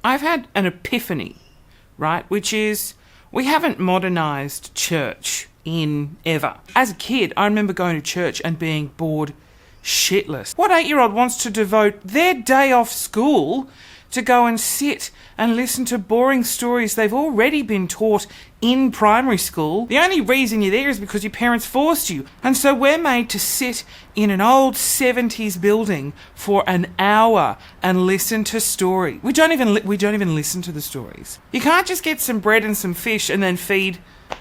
I've had an epiphany, right? Which is, we haven't modernised church in ever. As a kid, I remember going to church and being bored shitless. What 8-year-old wants to devote their day off school to go and sit and listen to boring stories they've already been taught in primary school? The only reason you're there is because your parents forced you. And so we're made to sit in an old 70s building for an hour and listen to story. We don't even listen to the stories. You can't just get some bread and some fish and then feed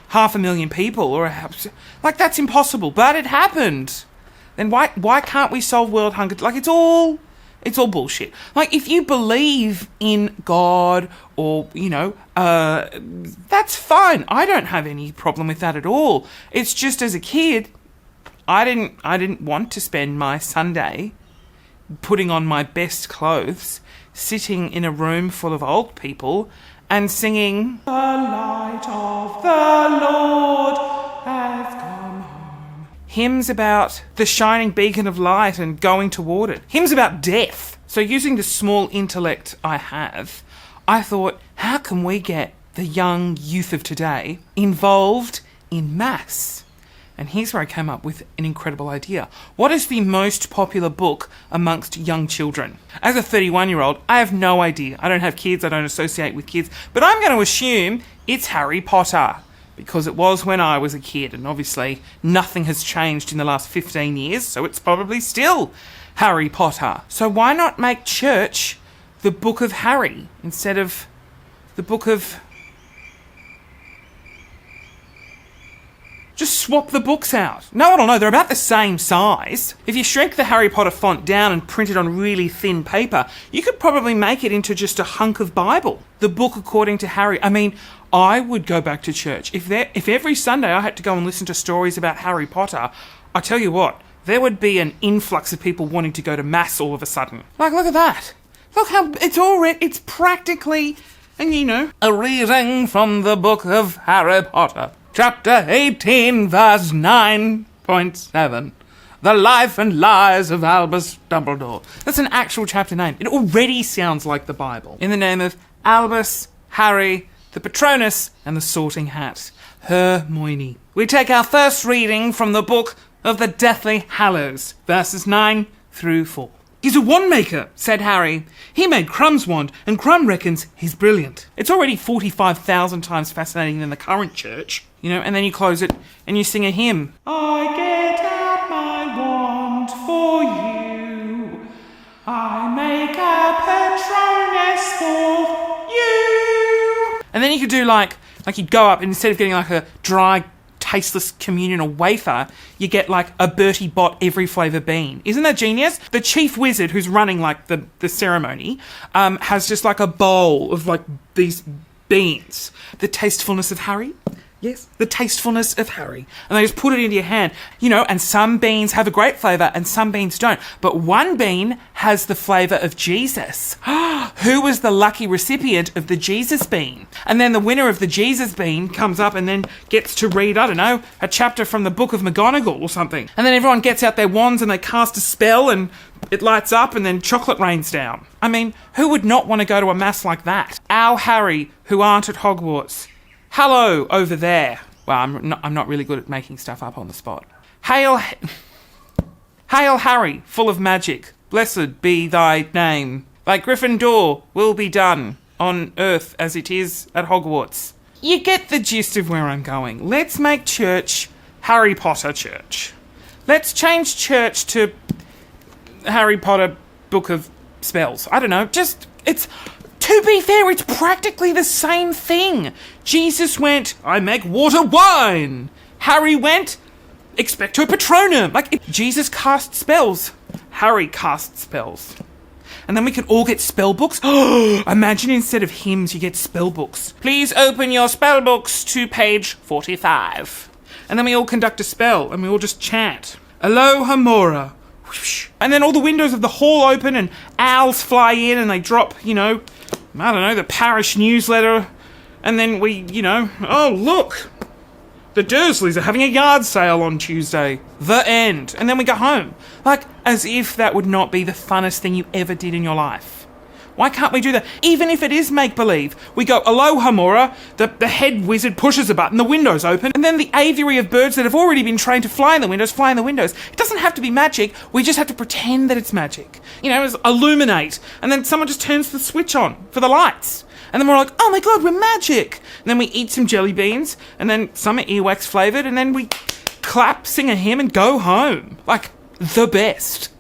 500,000 people, or like, that's impossible. But it happened. Then why can't we solve world hunger? Like, it's all bullshit. Like, if you believe in God or, that's fine. I don't have any problem with that at all. It's just, as a kid, I didn't want to spend my Sunday putting on my best clothes, sitting in a room full of old people and singing, "The light of the Lord has come home." Hymns about the shining beacon of light and going toward it. Hymns about death. So using the small intellect I have, I thought, how can we get the young youth of today involved in mass? And here's where I came up with an incredible idea. What is the most popular book amongst young children? As a 31-year-old, I have no idea. I don't have kids, I don't associate with kids, but I'm going to assume it's Harry Potter, because it was when I was a kid, and obviously nothing has changed in the last 15 years, so it's probably still Harry Potter. So why not make church the Book of Harry instead of the Book of... Just swap the books out. No one will know. They're about the same size. If you shrink the Harry Potter font down and print it on really thin paper, you could probably make it into just a hunk of Bible. The book according to Harry. I mean, I would go back to church. If every Sunday I had to go and listen to stories about Harry Potter, I tell you what, there would be an influx of people wanting to go to mass all of a sudden. Like, look at that. Look how it's practically, a reading from the Book of Harry Potter. Chapter 18, verse 9.7. The Life and Lies of Albus Dumbledore. That's an actual chapter name. It already sounds like the Bible. In the name of Albus, Harry, the Patronus, and the Sorting Hat. Hermione. We take our first reading from the Book of the Deathly Hallows, verses 9 through 4. "He's a wand maker," said Harry. "He made Crumb's wand, and Crumb reckons he's brilliant." It's already 45,000 times fascinating than the current church, and then you close it and you sing a hymn. I get out my wand for you. I make a Patronus for you. And then you could do like you'd go up, and instead of getting like a dry, tasteless communion or wafer, you get like a Bertie Bott every flavour bean. Isn't that genius? The chief wizard who's running like the ceremony has just like a bowl of like these beans. The tastefulness of Harry. Yes, the tastefulness of Harry. And they just put it into your hand. And some beans have a great flavour and some beans don't. But one bean has the flavour of Jesus. Who was the lucky recipient of the Jesus bean? And then the winner of the Jesus bean comes up and then gets to read, I don't know, a chapter from the Book of McGonagall or something. And then everyone gets out their wands and they cast a spell and it lights up and then chocolate rains down. I mean, who would not want to go to a mass like that? Our Harry, who aren't at Hogwarts. Hello, over there. Well, I'm not really good at making stuff up on the spot. Hail Harry, full of magic. Blessed be thy name. Thy Gryffindor will be done on earth as it is at Hogwarts. You get the gist of where I'm going. Let's make church Harry Potter church. Let's change church to Harry Potter Book of Spells. I don't know, to be fair, it's practically the same thing. Jesus went, I make water wine. Harry went, Expecto Patronum. Jesus cast spells. Harry cast spells. And then we could all get spell books. Imagine instead of hymns, you get spell books. Please open your spell books to page 45. And then we all conduct a spell and we all just chant. Alohomora. And then all the windows of the hall open and owls fly in and they drop, I don't know, the parish newsletter. And then we, oh, look, the Dursleys are having a yard sale on Tuesday. The end. And then we go home. As if that would not be the funnest thing you ever did in your life. Why can't we do that? Even if it is make-believe. We go, aloha mora, the head wizard pushes a button, the windows open, and then the aviary of birds that have already been trained to fly in the windows fly in the windows. It doesn't have to be magic, we just have to pretend that it's magic. You know, it's illuminate, and then someone just turns the switch on for the lights. And then we're like, oh my god, we're magic! And then we eat some jelly beans, and then some are earwax flavoured, and then we clap, sing a hymn, and go home. Like, the best.